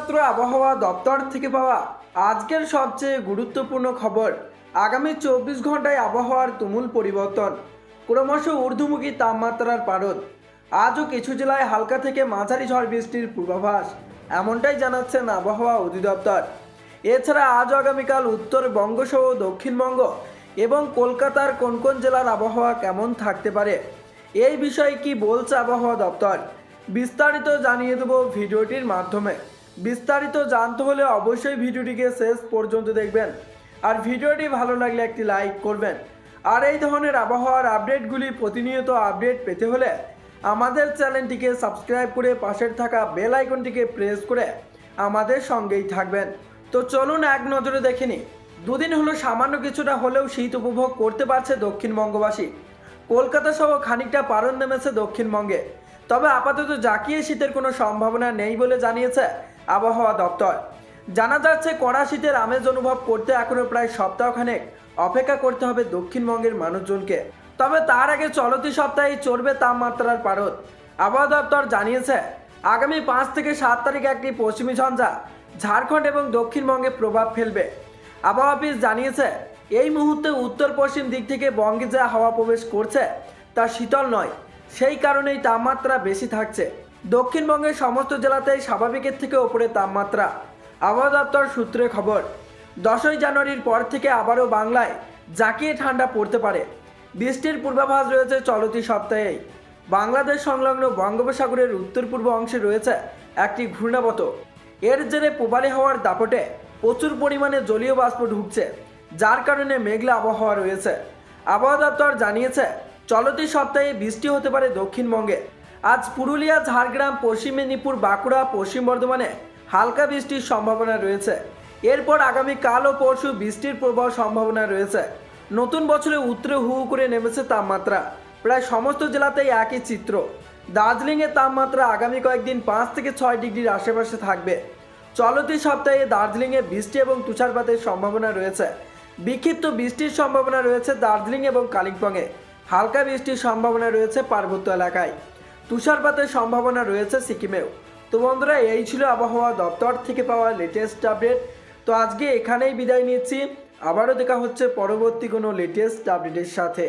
শুধুমাত্র আবহাওয়া দপ্তর থেকে পাওয়া আজকের সবচেয়ে গুরুত্বপূর্ণ খবর। আগামী 24 ঘন্টায় আবহাওয়ার তুমুল পরিবর্তন, ক্রমশ ঊর্ধ্বমুখী তাপমাত্রার পারদ। আজও কিছু জেলায় হালকা থেকে মাঝারি ঝড় বৃষ্টির পূর্বাভাস, এমনটাই জানাচ্ছেন আবহাওয়া অধিদপ্তর। এছাড়া আজ আগামীকাল উত্তরবঙ্গ সহ দক্ষিণবঙ্গ এবং কলকাতার কোন কোন জেলার আবহাওয়া কেমন থাকতে পারে, এই বিষয়ে কি বলছে আবহাওয়া দপ্তর, বিস্তারিত জানিয়ে দেব ভিডিওটির মাধ্যমে। বিস্তারিত জানতে হলে অবশ্যই ভিডিওটিকে শেষ পর্যন্ত দেখবেন, আর ভিডিওটি ভালো লাগলে একটি লাইক করবেন। আর এই ধরনের আবহাওয়ার আপডেটগুলি প্রতিনিয়ত আপডেট পেতে হলে আমাদের চ্যানেলটিকে সাবস্ক্রাইব করে পাশের থাকা বেল আইকনটিকে প্রেস করে আমাদের সঙ্গেই থাকবেন। তো চলুন এক নজরে দেখে নিই। দুদিন হলো সামান্য কিছুটা হলেও শীত উপভোগ করতে পারছে দক্ষিণবঙ্গবাসী। কলকাতা সহ খানিকটা পারদ নেমেছে দক্ষিণবঙ্গে, তবে আপাতত জাঁকিয়ে শীতের কোনো সম্ভাবনা নেই বলে জানিয়েছে আবহাওয়া দপ্তর। জানা যাচ্ছে কড়া শীতের আমেজ অনুভব করতে এখনও প্রায় সপ্তাহখানেক অপেক্ষা করতে হবে দক্ষিণবঙ্গের মানুষজনকে। তবে তার আগে চলতি সপ্তাহে চড়বে তাপমাত্রার পারদ। আবহাওয়া দপ্তর জানিয়েছে আগামী 5 থেকে 7 তারিখ একটি পশ্চিমী ঝঞ্ঝা ঝাড়খণ্ড এবং দক্ষিণবঙ্গে প্রভাব ফেলবে। আবহাওয়া অফিস জানিয়েছে এই মুহূর্তে উত্তর পশ্চিম দিক থেকে বঙ্গে যা হাওয়া প্রবেশ করছে তা শীতল নয়, সেই কারণেই তাপমাত্রা বেশি থাকছে। দক্ষিণবঙ্গের সমস্ত জেলাতেই স্বাভাবিকের থেকে ওপরে তাপমাত্রা। আবহাওয়া দপ্তর সূত্রে খবর, 10ই জানুয়ারির পর থেকে আবারও বাংলায় জাঁকিয়ে ঠান্ডা পড়তে পারে। বৃষ্টির পূর্বাভাস রয়েছে চলতি সপ্তাহেই। বাংলাদেশ সংলগ্ন বঙ্গোপসাগরের উত্তর পূর্ব অংশে রয়েছে একটি ঘূর্ণাবর্ত। এর জেরে পূবালি হাওয়ার দাপটে প্রচুর পরিমাণে জলীয় বাষ্প ঢুকছে, যার কারণে মেঘলা আবহাওয়া রয়েছে। আবহাওয়া দপ্তর জানিয়েছে চলতি সপ্তাহে বৃষ্টি হতে পারে দক্ষিণবঙ্গে। আজ পুরুলিয়া, ঝাড়গ্রাম, পশ্চিম মেদিনীপুর, বাঁকুড়া, পশ্চিম বর্ধমানে হালকা বৃষ্টির সম্ভাবনা রয়েছে। এরপর আগামী কাল ও পরশু বৃষ্টির প্রবল সম্ভাবনা রয়েছে। নতুন বছরে উত্তরে হু হু করে নেমেছে তাপমাত্রা। প্রায় সমস্ত জেলাতেই একই চিত্র। দার্জিলিংয়ের তাপমাত্রা আগামী কয়েকদিন 5 থেকে 6 ডিগ্রির আশেপাশে থাকবে। চলতি সপ্তাহে দার্জিলিংয়ে বৃষ্টি এবং তুষারপাতের সম্ভাবনা রয়েছে। বিক্ষিপ্ত বৃষ্টির সম্ভাবনা রয়েছে দার্জিলিং এবং কালিম্পংয়ে। হালকা বৃষ্টির সম্ভাবনা রয়েছে পার্বত্য এলাকায়। তুষারপাতের সম্ভাবনা রয়েছে সিকিমেও। তো বন্ধুরা, এই ছিল আবহাওয়া দপ্তর থেকে পাওয়া লেটেস্ট আপডেট। তো আজকে এখানেই বিদায় নিচ্ছি। আবারও দেখা হচ্ছে পরবর্তী কোনো লেটেস্ট আপডেটের সাথে।